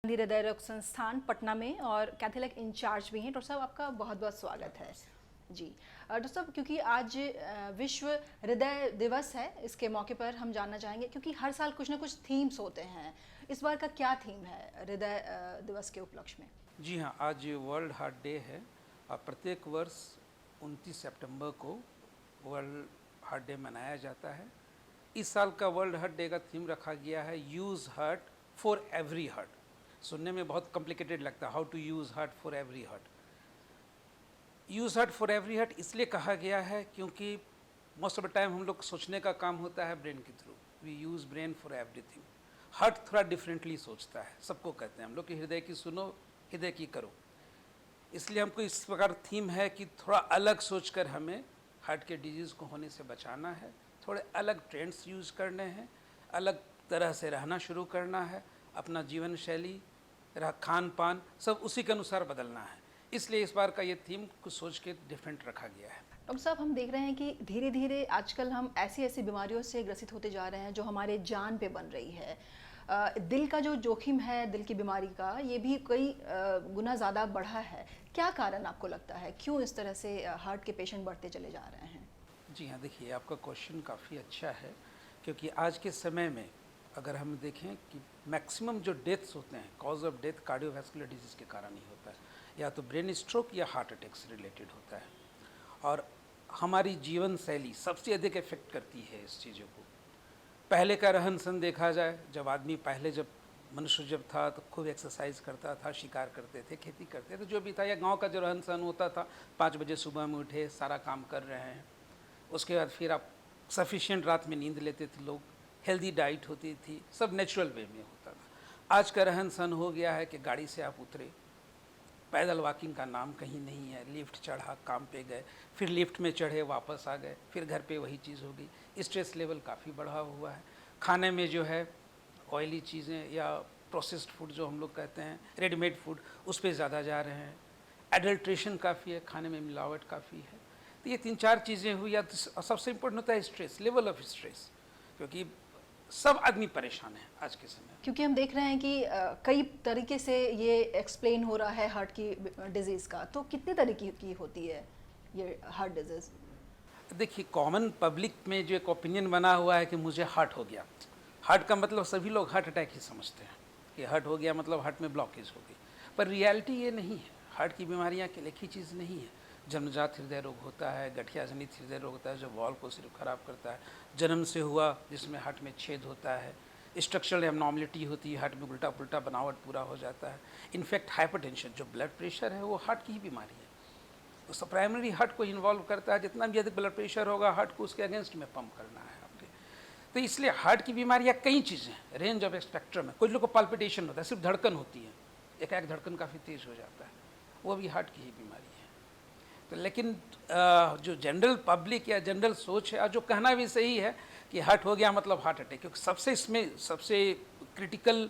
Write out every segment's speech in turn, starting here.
गांधी हृदय रोग संस्थान पटना में और कैथोलिक इंचार्ज भी हैं। डॉक्टर साहब, आपका बहुत बहुत स्वागत है जी। डॉक्टर साहब, क्योंकि आज विश्व हृदय दिवस है, इसके मौके पर हम जानना चाहेंगे, क्योंकि हर साल कुछ ना कुछ थीम्स होते हैं, इस बार का क्या थीम है हृदय दिवस के उपलक्ष्य में? जी हाँ, आज वर्ल्ड हार्ट डे है और प्रत्येक वर्ष 29 सितंबर को वर्ल्ड हार्ट डे मनाया जाता है। इस साल का वर्ल्ड हार्ट डे का थीम रखा गया है use heart for every heart. सुनने में बहुत कॉम्प्लिकेटेड लगता है, how to use heart for every heart. Use heart for every heart इसलिए कहा गया है क्योंकि मोस्ट ऑफ द टाइम हम लोग सोचने का काम होता है ब्रेन के थ्रू। We use brain for everything. Heart थोड़ा डिफरेंटली सोचता है, सबको कहते हैं हम लोग कि हृदय की सुनो, हृदय की करो। इसलिए हमको इस प्रकार थीम है कि थोड़ा अलग सोचकर हमें हार्ट के डिजीज़ को होने से बचाना है, थोड़े अलग ट्रेंड्स यूज़ करने हैं, अलग तरह से रहना शुरू करना है, अपना जीवन शैली, खान पान सब उसी के अनुसार बदलना है। इसलिए इस बार का ये थीम कुछ सोच के डिफरेंट रखा गया है। डॉक्टर साहब, हम देख रहे हैं कि धीरे धीरे आजकल हम ऐसी ऐसी बीमारियों से ग्रसित होते जा रहे हैं जो हमारे जान पे बन रही है। दिल का जो जोखिम है, दिल की बीमारी का, ये भी कई गुना ज़्यादा बढ़ा है। क्या कारण आपको लगता है, क्यों इस तरह से हार्ट के पेशेंट बढ़ते चले जा रहे हैं? जी हाँ, देखिए आपका क्वेश्चन काफ़ी अच्छा है, क्योंकि आज के समय में अगर हम देखें कि मैक्सिमम जो डेथ्स होते हैं, cause of death cardiovascular disease के कारण ही होता है, या तो ब्रेन स्ट्रोक या हार्ट अटैक से रिलेटेड होता है। और हमारी जीवन शैली सबसे अधिक इफेक्ट करती है इस चीज़ों को। पहले का रहन सहन देखा जाए, जब आदमी पहले जब मनुष्य जब था तो खूब एक्सरसाइज करता था, शिकार करते थे, खेती करते थे, जो भी था, या गांव का जो रहन सहन होता था, 5 बजे सुबह में उठे, सारा काम कर रहे हैं। उसके बाद फिर आप सफिशिएंट रात में नींद लेते थे लोग, हेल्दी डाइट होती थी, सब नेचुरल वे में होता था। आज का रहन सहन हो गया है कि गाड़ी से आप उतरे, पैदल वॉकिंग का नाम कहीं नहीं है, लिफ्ट चढ़ा, काम पे गए, फिर लिफ्ट में चढ़े, वापस आ गए, फिर घर पे वही चीज़ हो गई। स्ट्रेस लेवल काफ़ी बढ़ा हुआ है। खाने में जो है ऑयली चीज़ें या प्रोसेस्ड फूड जो हम लोग कहते हैं, रेडीमेड फूड, उस पर ज़्यादा जा रहे हैं। एडल्ट्रेशन काफ़ी है, खाने में मिलावट काफ़ी है। तो ये 3-4 चीज़ें हुई। या तो सबसे इम्पोर्टेंट होता है स्ट्रेस, लेवल ऑफ स्ट्रेस, क्योंकि सब आदमी परेशान है आज के समय। क्योंकि हम देख रहे हैं कि कई तरीके से ये एक्सप्लेन हो रहा है हार्ट की डिजीज़ का, तो कितने तरीके की होती है ये हार्ट डिजीज़? देखिए, कॉमन पब्लिक में जो एक ओपिनियन बना हुआ है कि मुझे हार्ट हो गया। हार्ट का मतलब सभी लोग हार्ट अटैक ही समझते हैं कि हार्ट हो गया मतलब हार्ट में ब्लॉकेज हो गई, पर रियलिटी ये नहीं है। हार्ट की बीमारियाँ के एक ही चीज़ नहीं है। जन्मजात हृदय रोग होता है, गठिया जनित हृदय रोग होता है जो वॉल्व को सिर्फ खराब करता है, जन्म से हुआ जिसमें हार्ट में छेद होता है, स्ट्रक्चरल एबनॉर्मलिटी होती है, हार्ट में उल्टा पुल्टा बनावट पूरा हो जाता है। इनफैक्ट हाइपरटेंशन जो ब्लड प्रेशर है वो हार्ट की ही बीमारी है। तो प्राइमरी हार्ट को इन्वॉल्व करता है। जितना भी अधिक ब्लड प्रेशर होगा, हार्ट को उसके अगेंस्ट में पंप करना है आपके। तो इसलिए हार्ट की बीमारियाँ कई चीज़ें हैं, रेंज ऑफ स्पेक्ट्रम है। कुछ लोग को पाल्पिटेशन होता है, सिर्फ धड़कन होती है, एक धड़कन काफ़ी तेज़ हो जाता है, वो भी हार्ट की ही बीमारी है। तो लेकिन जो जनरल पब्लिक या जनरल सोच है, और जो कहना भी सही है कि हार्ट हो गया मतलब हार्ट अटैक, क्योंकि सबसे इसमें सबसे क्रिटिकल,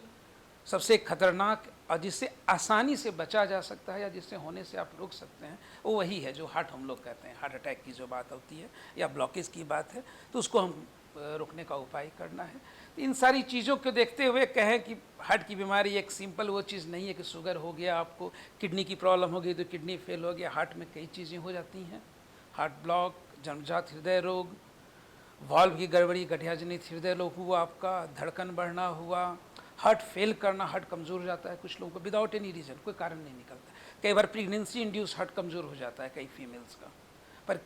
सबसे खतरनाक और जिससे आसानी से बचा जा सकता है या जिससे होने से आप रोक सकते हैं, वो वही है जो हार्ट हम लोग कहते हैं। हार्ट अटैक की जो बात होती है या ब्लॉकेज की बात है, तो उसको हम रोकने का उपाय करना है। तो इन सारी चीज़ों को देखते हुए कहें कि हार्ट की बीमारी एक सिंपल वो चीज़ नहीं है कि शुगर हो गया, आपको किडनी की प्रॉब्लम हो गई तो किडनी फेल हो गया। हार्ट में कई चीज़ें हो जाती हैं, हार्ट ब्लॉक, जन्मजात हृदय रोग, वाल्व की गड़बड़ी, गठिया जनित हृदय रोग हुआ आपका, धड़कन बढ़ना हुआ, हार्ट फेल करना, हार्ट कमज़ोर हो जाता है कुछ लोगों को विदाउट एनी रीज़न, कोई कारण नहीं निकलता। कई बार प्रेगनेंसी इंड्यूस हार्ट कमज़ोर हो जाता है कई फीमेल्स का। पर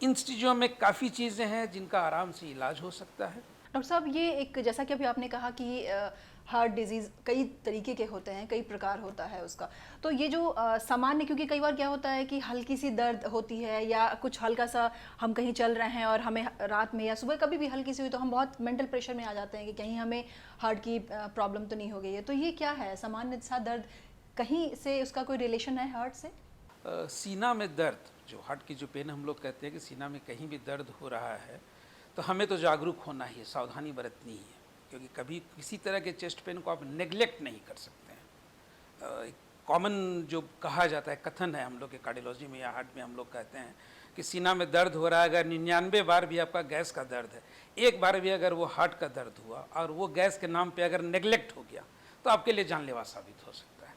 इन चीज़ों में काफ़ी चीज़ें हैं जिनका आराम से इलाज हो सकता है। डॉक्टर साहब, ये एक, जैसा कि अभी आपने कहा कि हार्ट डिजीज़ कई तरीके के होते हैं, कई प्रकार होता है उसका, तो ये जो सामान्य, क्योंकि कई बार क्या होता है कि हल्की सी दर्द होती है या कुछ हल्का सा हम कहीं चल रहे हैं और हमें रात में या सुबह कभी भी हल्की सी हुई तो हम बहुत मेंटल प्रेशर में आ जाते हैं कि कहीं हमें हार्ट की प्रॉब्लम तो नहीं हो गई है। तो ये क्या है सामान्य सा दर्द, कहीं से उसका कोई रिलेशन है हार्ट से? सीना में दर्द, जो हार्ट की जो पेन हम लोग कहते हैं कि सीना में कहीं भी दर्द हो रहा है, तो हमें तो जागरूक होना ही है, सावधानी बरतनी ही है, क्योंकि कभी किसी तरह के चेस्ट पेन को आप नेग्लेक्ट नहीं कर सकते हैं। कॉमन जो कहा जाता है, कथन है हम लोग के कार्डियोलॉजी में या हार्ट में, हम लोग कहते हैं कि सीना में दर्द हो रहा है, अगर 99 बार भी आपका गैस का दर्द है, एक बार भी अगर वो हार्ट का दर्द हुआ और वो गैस के नाम पे अगर नेग्लेक्ट हो गया, तो तो आपके लिए जानलेवा साबित हो सकता है।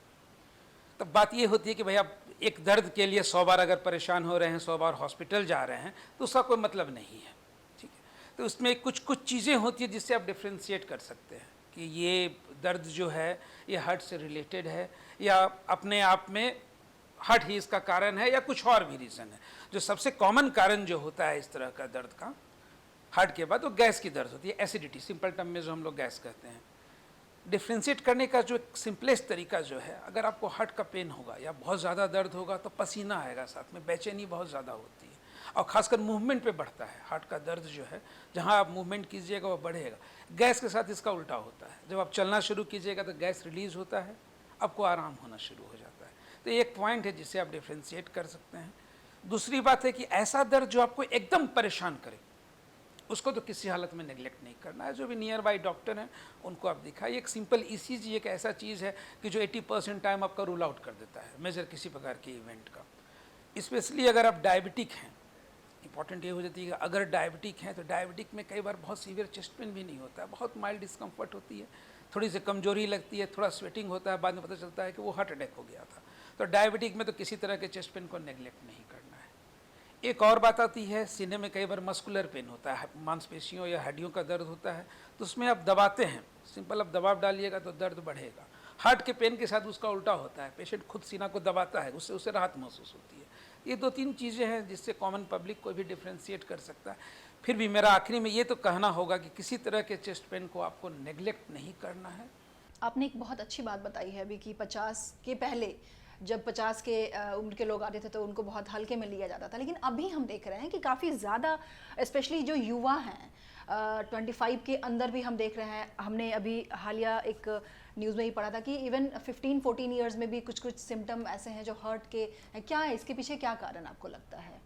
तब बात ये होती है कि भाई आप एक दर्द के लिए 100 बार अगर परेशान हो रहे हैं, 100 बार हॉस्पिटल जा रहे हैं, तो उसका कोई मतलब नहीं है, ठीक है। तो उसमें कुछ कुछ चीज़ें होती हैं जिससे आप डिफ्रेंशिएट कर सकते हैं कि ये दर्द जो है ये हार्ट से रिलेटेड है या अपने आप में हार्ट ही इसका कारण है या कुछ और भी रीज़न है। जो सबसे कॉमन कारण जो होता है इस तरह का दर्द का हार्ट के बाद, वो गैस की दर्द होती है, एसिडिटी, सिंपल टर्म में जो हम लोग गैस कहते हैं। डिफ्रेंशिएट करने का जो एक सिंपलेस्ट तरीका जो है, अगर आपको हार्ट का पेन होगा या बहुत ज़्यादा दर्द होगा तो पसीना आएगा, साथ में बेचैनी बहुत ज़्यादा होती है और ख़ासकर मूवमेंट पे बढ़ता है। हार्ट का दर्द जो है, जहाँ आप मूवमेंट कीजिएगा वो बढ़ेगा। गैस के साथ इसका उल्टा होता है, जब आप चलना शुरू कीजिएगा तो गैस रिलीज़ होता है, आपको आराम होना शुरू हो जाता है। तो एक पॉइंट है जिससे आप डिफ्रेंशिएट कर सकते हैं। दूसरी बात है कि ऐसा दर्द जो आपको एकदम परेशान करे, उसको तो किसी हालत में नेग्लेक्ट नहीं करना है। जो भी नियर बाई डॉक्टर हैं उनको आप दिखाइए। एक सिंपल ईसीजी एक ऐसा चीज़ है कि जो 80% टाइम आपका रूल आउट कर देता है मेजर किसी प्रकार के इवेंट का। स्पेशली अगर आप डायबिटिक हैं, इंपॉर्टेंट ये हो जाती है कि अगर डायबिटिक हैं तो डायबिटिक में कई बार बहुत सीवियर चेस्ट पेन भी नहीं होता है, बहुत माइल्ड डिस्कम्फर्ट होती है, थोड़ी सी कमजोरी लगती है, थोड़ा स्वेटिंग होता है, बाद में पता चलता है कि वो हार्ट अटैक हो गया था। तो डायबिटिक में तो किसी तरह के चेस्ट पेन को नेग्लेक्ट नहीं करना है। एक और बात आती है, सीने में कई बार मस्कुलर पेन होता है, मांसपेशियों या हड्डियों का दर्द होता है, तो उसमें आप दबाते हैं, सिंपल आप दबाव डालिएगा तो दर्द बढ़ेगा। हार्ट के पेन के साथ उसका उल्टा होता है, पेशेंट खुद सीना को दबाता है, उससे उसे राहत महसूस होती है। ये 2-3 चीज़ें हैं जिससे कॉमन पब्लिक को भी डिफ्रेंशिएट कर सकता है। फिर भी मेरा आखिरी में ये तो कहना होगा कि किसी तरह के चेस्ट पेन को आपको नेग्लेक्ट नहीं करना है। आपने एक बहुत अच्छी बात बताई है अभी कि 50 के पहले, जब 50 के उम्र के लोग आते थे तो उनको बहुत हल्के में लिया जाता था, लेकिन अभी हम देख रहे हैं कि काफ़ी ज़्यादा, स्पेशली जो युवा हैं 25 के अंदर भी हम देख रहे हैं। हमने अभी हालिया एक न्यूज़ में ही पढ़ा था कि इवन 15-14 ईयर्स में भी कुछ कुछ सिम्टम ऐसे हैं जो हार्ट के हैं। क्या है इसके पीछे, क्या कारण आपको लगता है?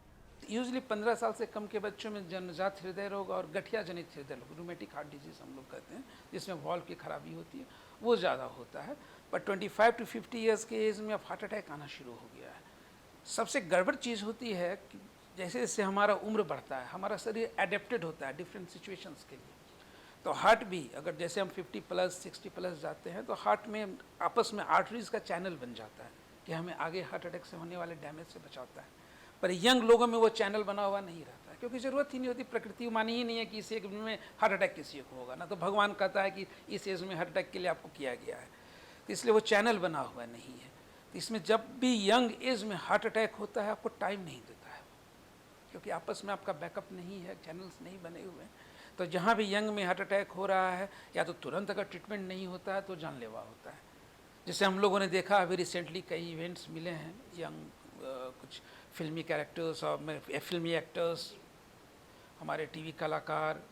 यूजली 15 साल से कम के बच्चों में जन्मजात हृदय रोग और गठिया जनित हृदय रोग, रूमेटिक हार्ट डिजीज हम लोग कहते हैं, जिसमें वॉल्व की खराबी होती है, वो ज़्यादा होता है। पर 25 to 50 ईयर्स के एज में अब हार्ट अटैक आना शुरू हो गया है। सबसे गड़बड़ चीज़ होती है कि जैसे जैसे हमारा उम्र बढ़ता है, हमारा शरीर एडेप्टेड होता है डिफरेंट सिचुएशंस के लिए। तो हार्ट भी अगर जैसे हम 50+, 60+ जाते हैं तो हार्ट में आपस में आर्टरीज का चैनल बन जाता है कि हमें आगे हार्ट अटैक से होने वाले डैमेज से बचाता है। पर यंग लोगों में वो चैनल बना हुआ नहीं रहता है, क्योंकि ज़रूरत ही नहीं होती। प्रकृति मानी ही नहीं है कि इस एज में हार्ट अटैक किसी को होगा, ना तो भगवान कहता है कि इस एज में हार्ट अटैक के लिए आपको किया गया है, तो इसलिए वो चैनल बना हुआ नहीं है। तो इसमें जब भी यंग एज में हार्ट अटैक होता है, आपको टाइम नहीं देता है, क्योंकि आपस में आपका बैकअप नहीं है, चैनल्स नहीं बने हुए हैं। तो जहाँ भी यंग में हार्ट अटैक हो रहा है, या तो तुरंत अगर ट्रीटमेंट नहीं होता है तो जानलेवा होता है। जैसे हम लोगों ने देखा अभी रिसेंटली कई इवेंट्स मिले हैं, यंग कुछ फिल्मी कैरेक्टर्स और फिल्मी एक्टर्स, हमारे टीवी कलाकार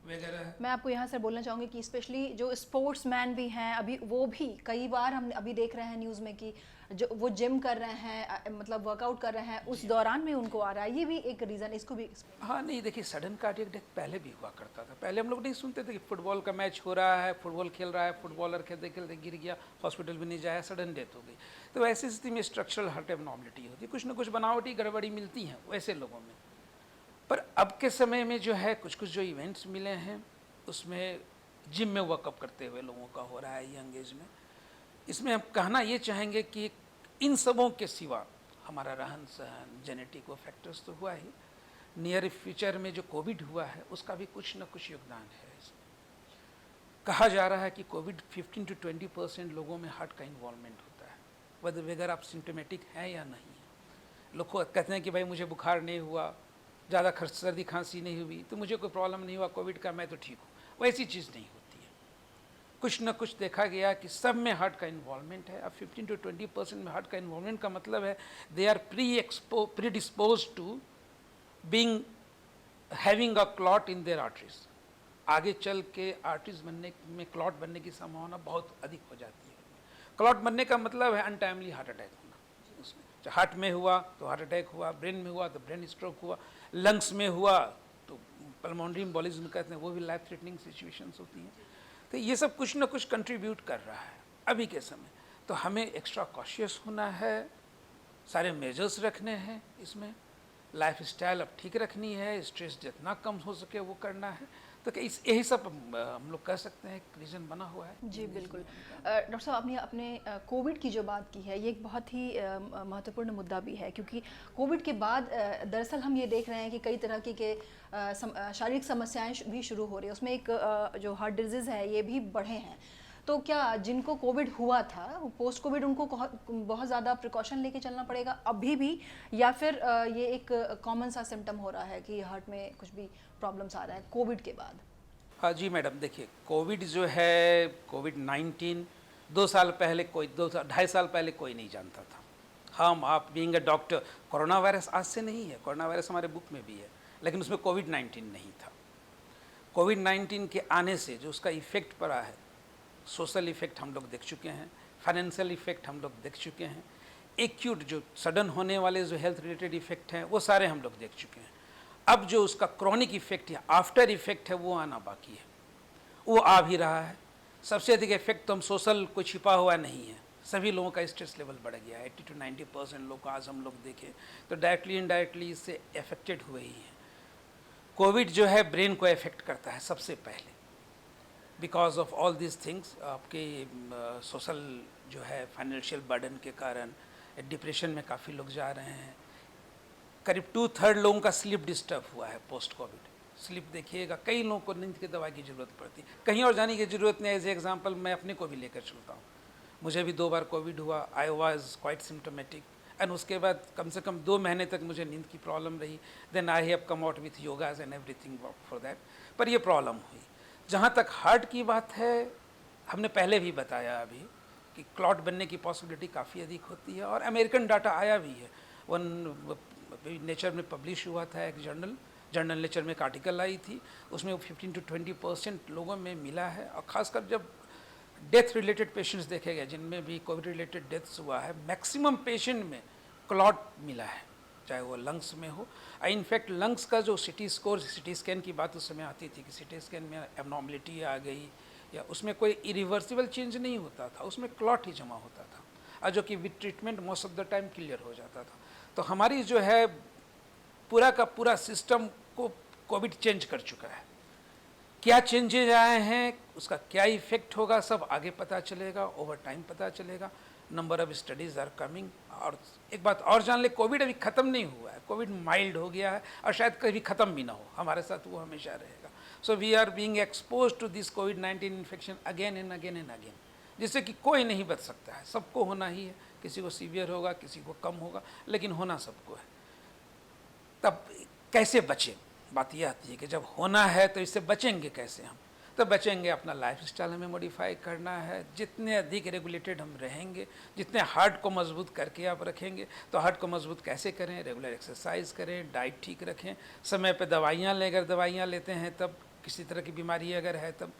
वगैरह। मैं आपको यहाँ से बोलना चाहूँगी कि स्पेशली जो स्पोर्ट्समैन भी हैं, अभी वो भी कई बार हम अभी देख रहे हैं न्यूज़ में कि जो वो जिम कर रहे हैं, मतलब वर्कआउट कर रहे हैं, उस दौरान में उनको आ रहा है। ये भी एक रीज़न, इसको भी हाँ नहीं, देखिए सडन कार्डियक डेथ पहले भी हुआ करता था। पहले हम लोग नहीं सुनते थे कि फुटबॉल का मैच हो रहा है, फुटबॉल खेल रहा है, फुटबॉलर खेलते खेलते गिर गया, हॉस्पिटल भी नहीं जाया, सडन डेथ हो गई। तो ऐसी स्थिति में स्ट्रक्चरल हार्ट एबनॉर्मलिटी होती है, कुछ ना कुछ बनावटी गड़बड़ी मिलती हैं वैसे लोगों में। पर अब के समय में जो है कुछ कुछ जो इवेंट्स मिले हैं उसमें जिम में वर्कअप करते हुए लोगों का हो रहा है यंग एज में। इसमें हम कहना ये चाहेंगे कि इन सबों के सिवा हमारा रहन सहन, जेनेटिक वो फैक्टर्स तो हुआ ही, नियर फ्यूचर में जो कोविड हुआ है उसका भी कुछ न कुछ योगदान है इसमें। कहा जा रहा है कि कोविड 15 to 20% लोगों में हार्ट का इन्वॉल्वमेंट होता है, वगैरह आप सिम्टोमेटिक हैं या नहीं है। लोग कहते हैं कि भाई मुझे बुखार नहीं हुआ, ज़्यादा सर्दी खांसी नहीं हुई, तो मुझे कोई प्रॉब्लम नहीं हुआ कोविड का, मैं तो ठीक हूँ। वैसी चीज़ नहीं होती है। कुछ न कुछ देखा गया कि सब में हार्ट का इन्वॉल्वमेंट है। अब 15 to 20% में हार्ट का इन्वॉल्वमेंट का मतलब है they are predispose to being having a clot in their arteries. आगे चल के आर्टरीज बनने में क्लॉट बनने की संभावना बहुत अधिक हो जाती है। क्लॉट बनने का मतलब है अनटाइमली हार्ट अटैक होना। उसमें हार्ट में हुआ तो हार्ट अटैक हुआ, ब्रेन में हुआ तो ब्रेन स्ट्रोक हुआ, लंग्स में हुआ तो पल्मोनरी एम्बोलिज्म कहते हैं, वो भी लाइफ थ्रेटनिंग सिचुएशंस होती हैं। तो ये सब कुछ ना कुछ कंट्रीब्यूट कर रहा है अभी के समय। तो हमें एक्स्ट्रा कॉशियस होना है, सारे मेजर्स रखने हैं, इसमें लाइफ स्टाइल अब ठीक रखनी है, स्ट्रेस जितना कम हो सके वो करना है, तो यही सब हम लोग कह सकते हैं रीज़न बना हुआ है। जी बिल्कुल। डॉक्टर साहब, आपने अपने कोविड की जो बात की है, ये एक बहुत ही महत्वपूर्ण मुद्दा भी है, क्योंकि कोविड के बाद दरअसल हम ये देख रहे हैं कि कई तरह के शारीरिक समस्याएं भी शुरू हो रही है। उसमें एक जो हार्ट डिजीज़ है ये भी बढ़े हैं। तो क्या जिनको कोविड हुआ था, पोस्ट कोविड उनको बहुत ज़्यादा प्रिकॉशन लेके चलना पड़ेगा अभी भी, या फिर ये एक कॉमन सा सिम्टम हो रहा है कि हार्ट में कुछ भी प्रॉब्लम्स आ रहा है कोविड के बाद? हाँ जी मैडम, देखिए कोविड जो है, कोविड-19 2 साल पहले कोई 2-2.5 साल पहले कोई नहीं जानता था। हम आप being a doctor, corona virus आज से नहीं है, कोरोना वायरस हमारे बुक में भी है, लेकिन उसमें कोविड-19 नहीं था। कोविड-19 के आने से जो उसका इफ़ेक्ट पड़ा है, सोशल इफ़ेक्ट हम लोग देख चुके हैं, फाइनेंशियल इफ़ेक्ट हम लोग देख चुके हैं, एक्यूट जो सडन होने वाले जो हेल्थ रिलेटेड इफ़ेक्ट हैं वो सारे हम लोग देख चुके हैं। अब जो उसका क्रॉनिक इफ़ेक्ट या आफ्टर इफ़ेक्ट है वो आना बाकी है, वो आ भी रहा है। सबसे अधिक इफेक्ट तो हम सोशल कोई छिपा हुआ नहीं है, सभी लोगों का स्ट्रेस लेवल बढ़ गया है। 80 to 90% लोग को आज हम लोग देखें तो डायरेक्टली इनडायरेक्टली इससे अफेक्टेड हुए ही हैं। कोविड जो है ब्रेन को अफेक्ट करता है सबसे पहले, because of all this things. आपके सोशल जो है फाइनेंशियल बर्डन के कारण डिप्रेशन में काफ़ी लोग जा रहे हैं। करीब 2/3 लोगों का स्लीप डिस्टर्ब हुआ है पोस्ट कोविड। स्लीप देखिएगा, कई लोगों को नींद की दवा की ज़रूरत पड़ती है, कहीं और जाने की ज़रूरत नहीं है। एज एग्जाम्पल मैं अपने को भी लेकर चलता हूँ, मुझे भी 2 बार कोविड हुआ, I was quite symptomatic, and उसके बाद कम से कम 2 महीने तक मुझे नींद की प्रॉब्लम रही। Then I have come out with yogas and everything for that, पर ये प्रॉब्लम हुई। जहाँ तक हार्ट की बात है, हमने पहले भी बताया अभी कि क्लॉट बनने की पॉसिबिलिटी काफ़ी अधिक होती है, और अमेरिकन डाटा आया भी है। वन नेचर में पब्लिश हुआ था एक जर्नल नेचर में एक आर्टिकल आई थी, उसमें 15 to 20% लोगों में मिला है। और ख़ासकर जब डेथ रिलेटेड पेशेंट्स देखे गए जिनमें भी कोविड रिलेटेड डेथ्स हुआ है, मैक्सिमम पेशेंट में क्लॉट मिला है, चाहे वो लंग्स में हो। इनफैक्ट लंग्स का जो सिटी स्कैन की बात उस समय आती थी कि सिटी स्कैन में एबनॉर्मलिटी आ गई, या उसमें कोई इरिवर्सिबल चेंज नहीं होता था, उसमें क्लॉट ही जमा होता था, और जो कि with treatment most of the time clear हो जाता था। तो हमारी जो है पूरा का पूरा सिस्टम को कोविड चेंज कर चुका है। क्या चेंजेज आए हैं, उसका क्या इफेक्ट होगा, सब आगे पता चलेगा, ओवर टाइम पता चलेगा। Number of studies are coming. और एक बात और जान ले, कोविड अभी ख़त्म नहीं हुआ है, कोविड माइल्ड हो गया है, और शायद कभी ख़त्म भी ना हो, हमारे साथ वो हमेशा रहेगा। So we are being expose to this कोविड-19 infection again and again and again, जिससे कि कोई नहीं बच सकता है, सबको होना ही है। किसी को सीवियर होगा, किसी को कम होगा, लेकिन होना सबको है। तब कैसे बचें, बात यह आती है कि जब होना है तो इससे बचेंगे कैसे हम? तो बचेंगे, अपना लाइफ स्टाइल हमें मॉडिफाई करना है। जितने अधिक रेगुलेटेड हम रहेंगे, जितने हार्ट को मजबूत करके आप रखेंगे, तो हार्ट को मजबूत कैसे करें? रेगुलर एक्सरसाइज करें, डाइट ठीक रखें, समय पे दवाइयाँ लें, अगर दवाइयाँ लेते हैं तब, किसी तरह की बीमारी अगर है तब,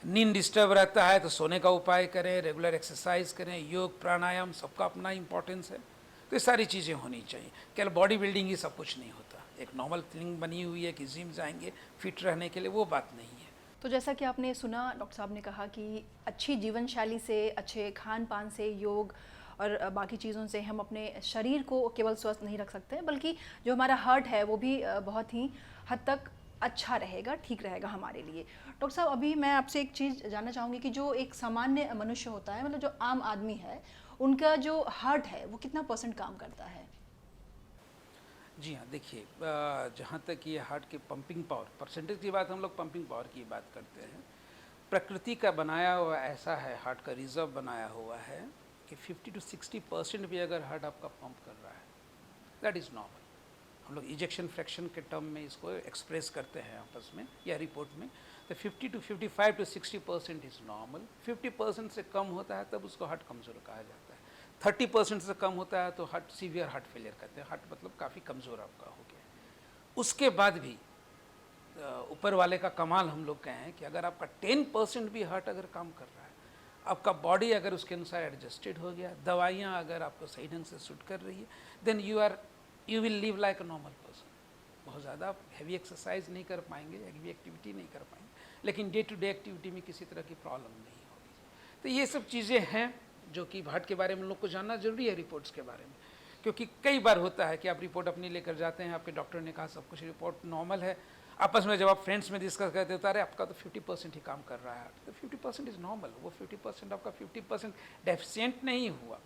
नींद डिस्टर्ब रहता है तो सोने का उपाय करें, रेगुलर एक्सरसाइज करें, योग प्राणायाम सबका अपना इंपॉर्टेंस है। तो ये सारी चीज़ें होनी चाहिए। केवल बॉडी बिल्डिंग ही सब कुछ नहीं होता, एक नॉर्मल थिंग बनी हुई है कि जिम जाएंगे फिट रहने के लिए, वो बात नहीं है। तो जैसा कि आपने सुना, डॉक्टर साहब ने कहा कि अच्छी जीवन शैली से, अच्छे खान पान से, योग और बाकी चीज़ों से हम अपने शरीर को केवल स्वस्थ नहीं रख सकते, बल्कि जो हमारा हार्ट है वो भी बहुत ही हद तक अच्छा रहेगा, ठीक रहेगा हमारे लिए। डॉक्टर साहब, अभी मैं आपसे एक चीज़ जानना चाहूँगी कि जो एक सामान्य मनुष्य होता है, मतलब जो आम आदमी है, उनका जो हार्ट है वो कितना % काम करता है? जी हाँ, देखिए जहाँ तक ये हार्ट के पंपिंग पावर, परसेंटेज की बात, हम लोग पंपिंग पावर की बात करते हैं। प्रकृति का बनाया हुआ ऐसा है, हार्ट का रिजर्व बनाया हुआ है कि 50 to 60% भी अगर हार्ट आपका पंप कर रहा है, दैट इज़ नॉर्मल। हम लोग इजेक्शन फ्रैक्शन के टर्म में इसको एक्सप्रेस करते हैं आपस में या रिपोर्ट में। तो 50 to 55 to 60% इज़ नॉर्मल। 50% से कम होता है तब उसको हार्ट कमज़ोर कहा जाता है। 30% से कम होता है तो हार्ट सीवियर हार्ट फेलियर कहते हैं, हार्ट मतलब काफ़ी कमज़ोर आपका हो गया है। उसके बाद भी ऊपर वाले का कमाल हम लोग कहें कि अगर आपका 10% भी हार्ट अगर काम कर रहा है, आपका बॉडी अगर उसके अनुसार एडजस्टेड हो गया, दवाइयाँ अगर आपको सही ढंग से सूट कर रही है, then you will live like a normal person. बहुत ज़्यादा आप हैवी एक्सरसाइज नहीं कर पाएंगे, हैवी एक्टिविटी नहीं कर पाएंगे, लेकिन डे टू डे एक्टिविटी में किसी तरह की प्रॉब्लम नहीं होगी। तो ये सब चीज़ें हैं जो कि हार्ट के बारे में लोग को जानना जरूरी है, रिपोर्ट्स के बारे में। क्योंकि कई बार होता है कि आप रिपोर्ट अपनी लेकर जाते हैं, आपके डॉक्टर ने कहा सब कुछ रिपोर्ट नॉर्मल है, आपस में जब आप फ्रेंड्स में डिस्कस करते हो तो अरे आपका तो 50% ही काम कर रहा है, तो 50% इज़ नॉर्मल, वो 50% आपका 50% डेफिशिएंट नहीं हुआ।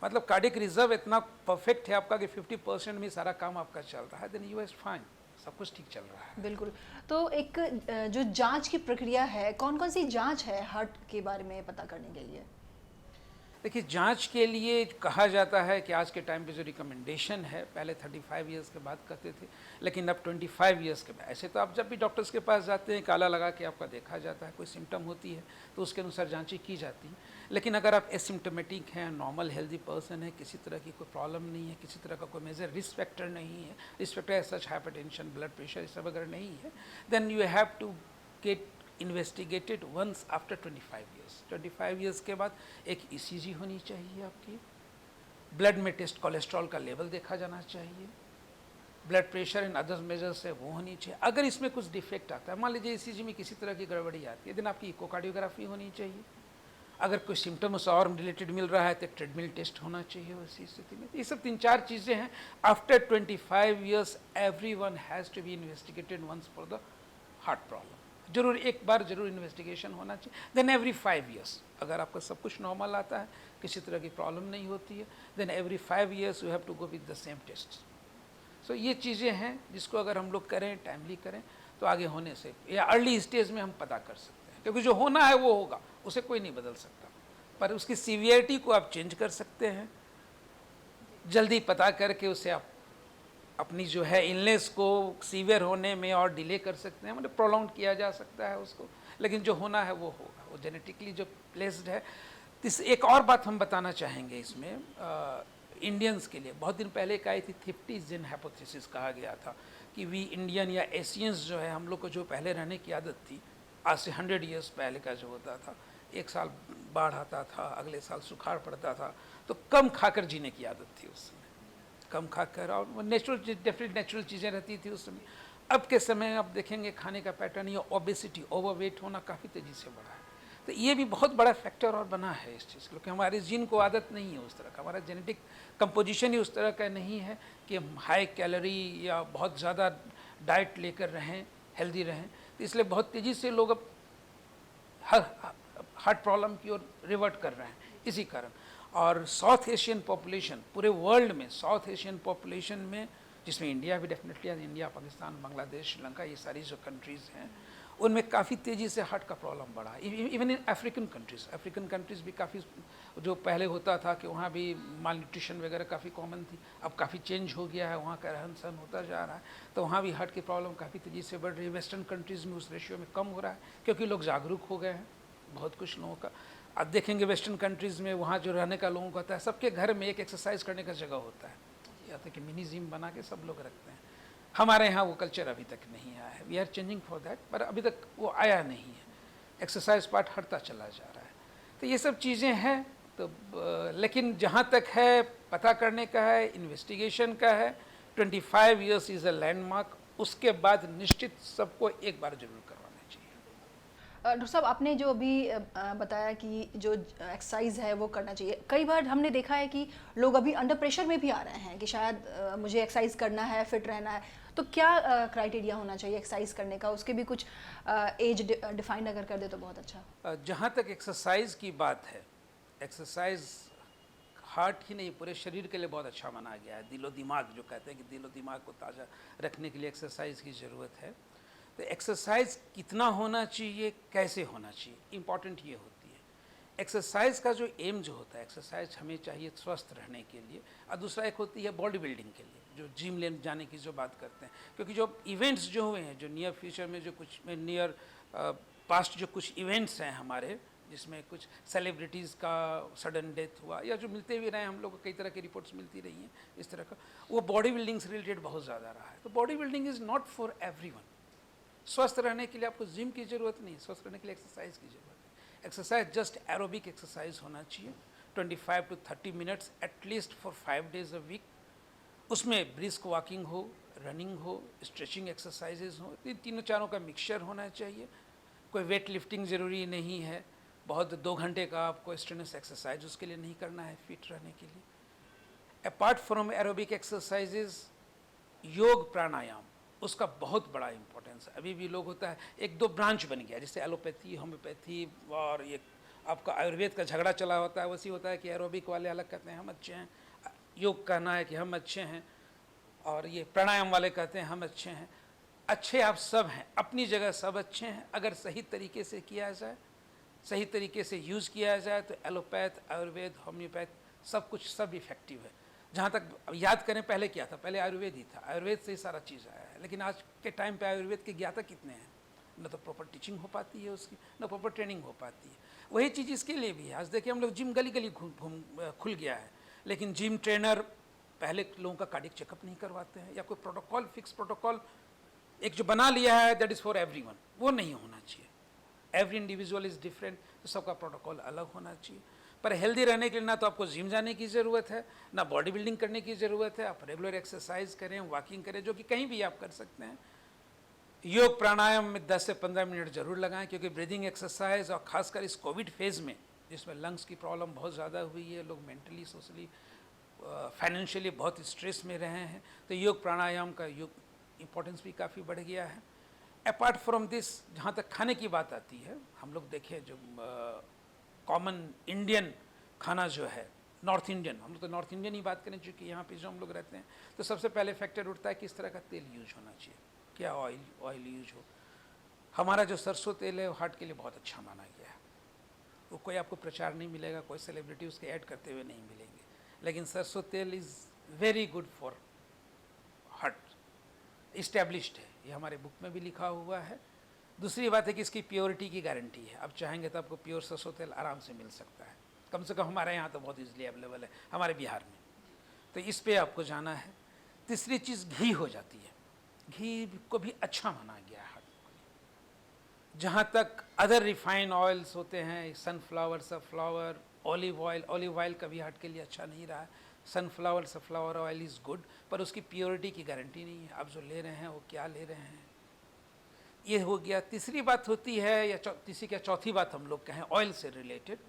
मतलब कार्डियक रिजर्व इतना परफेक्ट है आपका कि 50% में सारा काम आपका चल रहा है, देन यू इज फाइन, सब कुछ ठीक चल रहा है। बिल्कुल। तो एक जो जांच की प्रक्रिया है, कौन-कौन सी जांच है हार्ट के बारे में पता करने के लिए? देखिए, जांच के लिए कहा जाता है कि आज के टाइम पे जो रिकमेंडेशन है, पहले 35 इयर्स के बाद कहते थे, लेकिन अब 25 इयर्स के बाद। ऐसे तो आप जब भी डॉक्टर्स के पास जाते हैं, काला लगा के आपका देखा जाता है, कोई सिम्टम होती है तो उसके अनुसार जांचें की जाती हैं। लेकिन अगर आप एसिम्टोमेटिक हैं, नॉर्मल हेल्दी पर्सन है, किसी तरह की कोई प्रॉब्लम नहीं है, किसी तरह का कोई मेजर रिस्क फैक्टर नहीं है, risk factor such hypertension, blood pressure, ये सब अगर नहीं है, then you have to get investigated once after 25 years. 25 years के बाद एक ईसीजी होनी चाहिए आपकी, ब्लड में टेस्ट कोलेस्ट्रॉल का लेवल देखा जाना चाहिए, blood pressure and other measures है वो होनी चाहिए। अगर इसमें कुछ डिफेक्ट आता है, मान लीजिए ईसीजी में किसी तरह की गड़बड़ी आती है, देन आपकी इकोकार्डियोग्राफी होनी चाहिए। अगर कोई सिम्टम्स और रिलेटेड मिल रहा है तो ट्रेडमिल टेस्ट होना चाहिए उसी स्थिति में। ये सब 3-4 चीज़ें हैं। After 25 years everyone has to be investigated once for the heart problem. जरूर एक बार जरूर इन्वेस्टिगेशन होना चाहिए। देन एवरी 5 इयर्स अगर आपका सब कुछ नॉर्मल आता है, किसी तरह की प्रॉब्लम नहीं होती है, then every 5 years you have to go with the same test. So ये चीज़ें हैं जिसको अगर हम लोग करें, टाइमली करें, तो आगे होने से या अर्ली स्टेज में हम पता कर सकते हैं, क्योंकि जो होना है वो होगा, उसे कोई नहीं बदल सकता, पर उसकी सीवियरिटी को आप चेंज कर सकते हैं। जल्दी पता करके उसे आप अपनी जो है इलनेस को सीवियर होने में और डिले कर सकते हैं, मतलब प्रोलॉन्ग किया जा सकता है उसको, लेकिन जो होना है वो होगा, वो जेनेटिकली जो प्लेस्ड है। एक और बात हम बताना चाहेंगे इसमें, इंडियंस के लिए बहुत दिन पहले एक आई थी 50 जिन हाइपोथेसिस, कहा गया था कि वी इंडियन या एशियंस जो है, हम लोग को जो पहले रहने की आदत थी, आज से 100 ईयर्स पहले का जो होता था, एक साल बाढ़ आता था, अगले साल सुखाड़ पड़ता था, तो कम खाकर जीने की आदत थी उस समय, कम खाकर, और वो नेचुरल, डेफिनेट नेचुरल चीज़ें रहती थी उस समय। अब के समय आप देखेंगे खाने का पैटर्न या ओबेसिटी, ओवरवेट होना काफ़ी तेज़ी से बढ़ा है। तो ये भी बहुत बड़ा फैक्टर और बना है इस चीज़, क्योंकि हमारे जीन को आदत नहीं है उस तरह का, हमारा जेनेटिक कंपोजिशन ही उस तरह का नहीं है कि हम हाई कैलोरी या बहुत ज़्यादा डाइट लेकर रहें, हेल्दी रहें। तो इसलिए बहुत तेज़ी से लोग अब हार्ट प्रॉब्लम की ओर रिवर्ट कर रहे हैं इसी कारण। और साउथ एशियन पॉपुलेशन, पूरे वर्ल्ड में साउथ एशियन पॉपुलेशन में, जिसमें इंडिया भी डेफिनेटली, इंडिया, पाकिस्तान, बांग्लादेश, श्रीलंका, ये सारी जो कंट्रीज़ हैं, उनमें काफ़ी तेज़ी से हार्ट का प्रॉब्लम बढ़ा। इवन इन अफ्रीकन कंट्रीज़ भी काफ़ी, जो पहले होता था कि वहाँ भी माल न्यूट्रिशन वगैरह काफ़ी कॉमन थी, अब काफ़ी चेंज हो गया है, वहाँ का रहन सहन होता जा रहा है, तो वहाँ भी हार्ट की प्रॉब्लम काफ़ी तेज़ी से बढ़ रही है। वेस्टर्न कंट्रीज़ में उस रेशियो में कम हो रहा है, क्योंकि लोग जागरूक हो गए हैं, बहुत कुछ लोगों का। आप देखेंगे वेस्टर्न कंट्रीज़ में, वहाँ जो रहने का लोगों का होता है, सबके घर में एक एक्सरसाइज करने का जगह होता है, या तो कि मिनी जिम बना के सब लोग रखते हैं। हमारे यहाँ वो कल्चर अभी तक नहीं आया है, we are changing for that, पर अभी तक वो आया नहीं है, एक्सरसाइज पार्ट हटता चला जा रहा है। तो ये सब चीज़ें हैं। तो लेकिन जहाँ तक है पता करने का है, इन्वेस्टिगेशन का है, 25 इयर्स इज़ अ लैंडमार्क। उसके बाद निश्चित सबको एक बार जरूर करवाना चाहिए। डॉक्टर साहब, आपने जो अभी बताया कि जो एक्सरसाइज है वो करना चाहिए, कई बार हमने देखा है कि लोग अभी अंडर प्रेशर में भी आ रहे हैं कि शायद मुझे एक्सरसाइज करना है, फिट रहना है, तो क्या क्राइटेरिया होना चाहिए एक्सरसाइज करने का? उसके भी कुछ एज डिफाइन अगर कर दे तो बहुत अच्छा। जहाँ तक एक्सरसाइज की बात है, एक्सरसाइज हार्ट ही नहीं पूरे शरीर के लिए बहुत अच्छा माना गया है। दिलो दिमाग जो कहते हैं कि दिलो दिमाग को ताज़ा रखने के लिए एक्सरसाइज की ज़रूरत है। तो एक्सरसाइज कितना होना चाहिए, कैसे होना चाहिए, इम्पॉर्टेंट ये होती है। एक्सरसाइज का जो एम जो होता है, एक्सरसाइज हमें चाहिए स्वस्थ रहने के लिए, और दूसरा एक होती है बॉडी बिल्डिंग के लिए, जो जिम लेने जाने की जो बात करते हैं। क्योंकि जो इवेंट्स जो हुए हैं, जो नियर फ्यूचर में जो कुछ नियर पास्ट जो कुछ इवेंट्स हैं हमारे, जिसमें कुछ सेलिब्रिटीज़ का सडन डेथ हुआ, या जो मिलते भी रहे हम लोग को, कई तरह की रिपोर्ट्स मिलती रही हैं इस तरह का, वो बॉडी बिल्डिंग से रिलेटेड बहुत ज़्यादा रहा है। तो body building is not for everyone. स्वस्थ रहने के लिए आपको जिम की ज़रूरत नहीं, स्वस्थ रहने के लिए एक्सरसाइज की ज़रूरत है। एक्सरसाइज जस्ट एरोबिक एक्सरसाइज होना चाहिए, 25 to 30 minutes at least for 5 days a week. उसमें ब्रिस्क वॉकिंग हो, रनिंग हो, स्ट्रेचिंग एक्सरसाइजेज हो, इन तीनों चारों का मिक्सचर होना चाहिए। कोई वेट लिफ्टिंग ज़रूरी नहीं है, बहुत 2 घंटे का आपको स्ट्रेनस एक्सरसाइज उसके लिए नहीं करना है फिट रहने के लिए। अपार्ट फ्रॉम एरोबिक एक्सरसाइजेज, योग प्राणायाम उसका बहुत बड़ा इम्पोर्टेंस है। अभी भी लोग होता है एक दो ब्रांच बन गया, जैसे एलोपैथी, होम्योपैथी और ये आपका आयुर्वेद का झगड़ा चला होता है, वैसे होता है कि एरोबिक वाले अलग कहते हैं हम अच्छे हैं, योग कहना है कि हम अच्छे हैं, और ये प्राणायाम वाले कहते हैं हम अच्छे हैं। अच्छे आप सब हैं, अपनी जगह सब अच्छे हैं। अगर सही तरीके से किया जाए, सही तरीके से यूज़ किया जाए तो एलोपैथ, आयुर्वेद, होम्योपैथ सब कुछ सब इफेक्टिव है। जहाँ तक याद करें पहले क्या था, पहले आयुर्वेद ही था, आयुर्वेद से ही सारा चीज़ आया है। लेकिन आज के टाइम पे आयुर्वेद के ज्ञाता कितने हैं? न तो प्रॉपर टीचिंग हो पाती है उसकी, न प्रॉपर ट्रेनिंग हो पाती है। वही चीज़ इसके लिए भी है। आज देखिए हम लोग जिम गली गली खुल गया है, लेकिन जिम ट्रेनर पहले लोगों का कार्डियक चेकअप नहीं करवाते हैं, या कोई प्रोटोकॉल, फिक्स प्रोटोकॉल एक जो बना लिया है दैट इज़ फॉर एवरीवन, वो नहीं होना चाहिए। एवरी इंडिविजुअल इज़ डिफरेंट, तो सबका प्रोटोकॉल अलग होना चाहिए। पर हेल्दी रहने के लिए ना तो आपको जिम जाने की ज़रूरत है, ना बॉडी बिल्डिंग करने की ज़रूरत है। आप रेगुलर एक्सरसाइज करें, वॉकिंग करें, जो कि कहीं भी आप कर सकते हैं। योग प्राणायाम में 10 से 15 मिनट ज़रूर लगाएं, क्योंकि ब्रीदिंग एक्सरसाइज, और ख़ासकर इस कोविड फेज़ में जिसमें लंग्स की प्रॉब्लम बहुत ज़्यादा हुई है, लोग मेंटली, सोशली, फाइनेंशियली बहुत स्ट्रेस में रहे हैं, तो योग प्राणायाम का इम्पोर्टेंस भी काफ़ी बढ़ गया है। अपार्ट फ्रॉम दिस, जहाँ तक खाने की बात आती है, हम लोग देखें जो कॉमन इंडियन खाना जो है, नॉर्थ इंडियन, हम लोग तो नॉर्थ इंडियन ही बात करें चूँकि यहाँ पे जो हम लोग रहते हैं, तो सबसे पहले फैक्टर उठता है किस तरह का तेल यूज होना चाहिए, क्या ऑयल यूज हो। हमारा जो सरसों तेल है वो हार्ट के लिए बहुत अच्छा माना गया है। वो कोई आपको प्रचार नहीं मिलेगा, कोई सेलिब्रिटी उसके ऐड करते हुए नहीं मिलेंगे, लेकिन सरसों तेल is very good for heart, established है, ये हमारे बुक में भी लिखा हुआ है। दूसरी बात है कि इसकी प्योरिटी की गारंटी है। आप चाहेंगे तो आपको प्योर सरसों तेल आराम से मिल सकता है, कम से कम हमारे यहाँ तो बहुत इजीली अवेलेबल है, हमारे बिहार में, तो इस पे आपको जाना है। तीसरी चीज़ घी हो जाती है, घी को भी अच्छा माना गया है। जहाँ तक अदर रिफाइंड ऑयल्स होते हैं, सनफ्लावर, सनफ्लावर, ऑलिव ऑयल कभी हार्ट के लिए अच्छा नहीं रहा है। Sunflower, sunflower oil is good, पर उसकी प्योरिटी की गारंटी नहीं है। आप जो ले रहे हैं वो क्या ले रहे हैं, ये हो गया। तीसरी बात होती है, या तीसरी क्या चौथी बात हम लोग कहें ऑयल से रिलेटेड,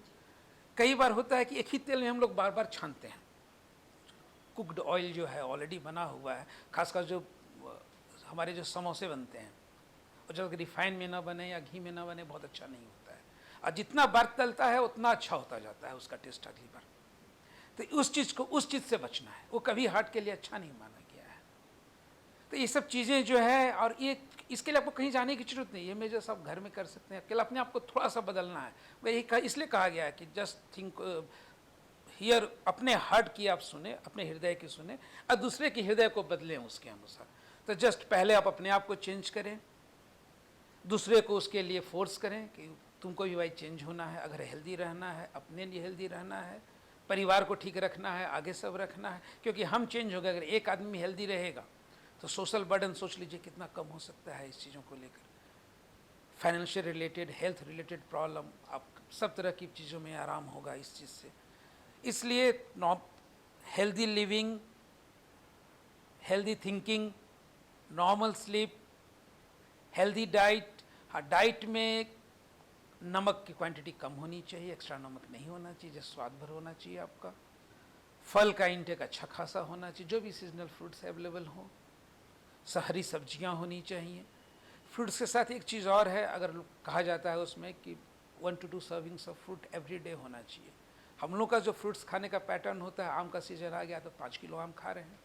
कई बार होता है कि एक ही तेल में हम लोग बार बार छानते हैं। कुकड ऑयल जो है ऑलरेडी बना हुआ है, खासकर जो हमारे जो समोसे बनते हैं, और जब रिफाइन में ना बने या घी में ना बने, बहुत अच्छा नहीं होता है। और जितना बार तलता है उतना अच्छा होता जाता है उसका टेस्ट अगली बार। तो उस चीज़ से बचना है, वो कभी हार्ट के लिए अच्छा नहीं माना गया है। तो ये सब चीज़ें जो है, और ये इसके लिए आपको कहीं जाने की जरूरत नहीं है, ये मेजर सब घर में कर सकते हैं। अकेला अपने आप को थोड़ा सा बदलना है। वही इसलिए कहा गया है कि जस्ट थिंक हियर, अपने हार्ट की आप सुने, अपने हृदय की सुने, और दूसरे के हृदय को बदलें उसके अनुसार। तो जस्ट पहले आप अपने आप को चेंज करें, दूसरे को उसके लिए फोर्स करें कि तुमको भी भाई चेंज होना है। अगर हेल्दी रहना है, अपने लिए हेल्दी रहना है, परिवार को ठीक रखना है, आगे सब रखना है, क्योंकि हम चेंज हो गए। अगर एक आदमी हेल्दी रहेगा तो सोशल बर्डन सोच लीजिए कितना कम हो सकता है इस चीज़ों को लेकर। Financial related, health related problem, आप सब तरह की चीज़ों में आराम होगा इस चीज़ से। इसलिए healthy living, healthy thinking, normal sleep, healthy diet. हाँ, डाइट में नमक की क्वांटिटी कम होनी चाहिए, एक्स्ट्रा नमक नहीं होना चाहिए, जैसे स्वाद भर होना चाहिए आपका। फल का इंटेक अच्छा खासा होना चाहिए, जो भी सीजनल फ्रूट्स अवेलेबल हों। हरी सब्जियां होनी चाहिए। फ्रूट्स के साथ एक चीज़ और है, अगर कहा जाता है उसमें कि 1 to 2 servings of fruit every day होना चाहिए। हम लोग का जो फ्रूट्स खाने का पैटर्न होता है, आम का सीज़न आ गया तो 5 किलो आम खा रहे हैं,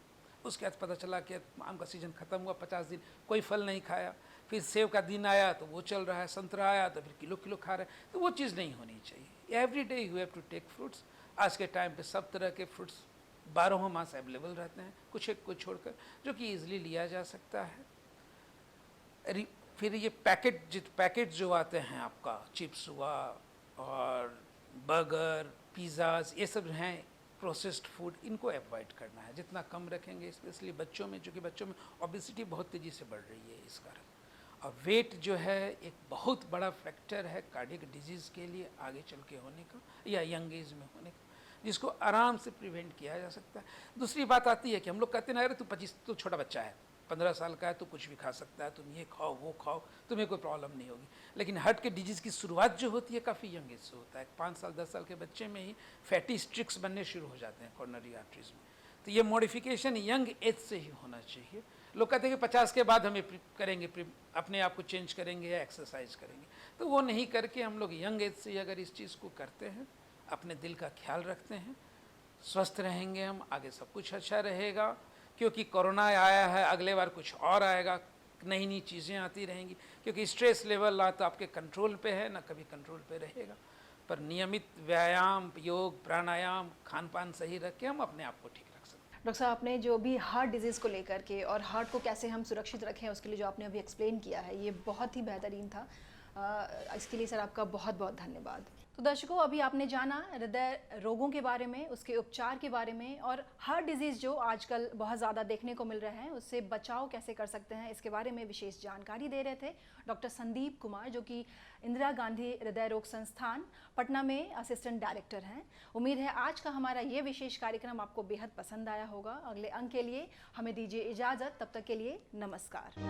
उसके बाद पता चला कि आम का सीज़न ख़त्म हुआ, 50 दिन कोई फल नहीं खाया, फिर सेब का दिन आया तो वो चल रहा है, संतरा आया तो फिर किलो किलो खा रहे हैं। तो वो चीज़ नहीं होनी चाहिए। Every day you have to take fruits. आज के टाइम पे सब तरह के फ्रूट्स 12 मास अवेलेबल रहते हैं, कुछ एक को छोड़कर, जो कि ईजिली लिया जा सकता है। फिर ये पैकेट जो आते हैं, आपका चिप्स हुआ और बर्गर, पिज़्ज़ाज़, ये सब हैं प्रोसेस्ड फूड, इनको अवॉइड करना है। जितना कम रखेंगे, स्पेशली बच्चों में, चूँकि बच्चों में ओबेसिटी बहुत तेज़ी से बढ़ रही है इस कारण। और वेट जो है एक बहुत बड़ा फैक्टर है कार्डियक डिजीज़ के लिए आगे चल के होने का, या यंग एज में होने का, जिसको आराम से प्रिवेंट किया जा सकता है। दूसरी बात आती है कि हम लोग कहते हैं ना, अरे तू छोटा बच्चा है, 15 साल का है, तो कुछ भी खा सकता है, तुम ये खाओ वो खाओ, तुम्हें कोई प्रॉब्लम नहीं होगी। लेकिन हार्ट के डिजीज़ की शुरुआत जो होती है काफ़ी यंग एज से होता है। 5 साल 10 साल के बच्चे में ही फैटी स्ट्रिक्स बनने शुरू हो जाते हैं कॉर्नरी आर्टरीज में। तो ये मॉडिफिकेशन यंग एज से ही होना चाहिए। लोग कहते हैं कि 50 के बाद हमें करेंगे, अपने आप को चेंज करेंगे या एक्सरसाइज करेंगे, तो वो नहीं करके हम लोग यंग एज से अगर इस चीज़ को करते हैं, अपने दिल का ख्याल रखते हैं, स्वस्थ रहेंगे हम, आगे सब कुछ अच्छा रहेगा। क्योंकि कोरोना आया है, अगले बार कुछ और आएगा, नई नई चीज़ें आती रहेंगी, क्योंकि स्ट्रेस लेवल ना तो आपके कंट्रोल पे है ना कभी कंट्रोल पे रहेगा। पर नियमित व्यायाम, योग, प्राणायाम, खान पान सही रख के हम अपने आप को ठीक रख सकते हैं। डॉक्टर साहब, आपने जो भी हार्ट डिजीज़ को लेकर के और हार्ट को कैसे हम सुरक्षित रखें उसके लिए जो आपने अभी एक्सप्लेन किया है, ये बहुत ही बेहतरीन था। इसके लिए सर आपका बहुत बहुत धन्यवाद। तो दर्शकों, अभी आपने जाना हृदय रोगों के बारे में, उसके उपचार के बारे में, और हार्ट डिजीज़ जो आजकल बहुत ज़्यादा देखने को मिल रहे हैं उससे बचाव कैसे कर सकते हैं, इसके बारे में विशेष जानकारी दे रहे थे डॉक्टर संदीप कुमार, जो कि इंदिरा गांधी हृदय रोग संस्थान पटना में असिस्टेंट डायरेक्टर हैं। उम्मीद है आज का हमारा ये विशेष कार्यक्रम आपको बेहद पसंद आया होगा। अगले अंक के लिए हमें दीजिए इजाज़त, तब तक के लिए नमस्कार।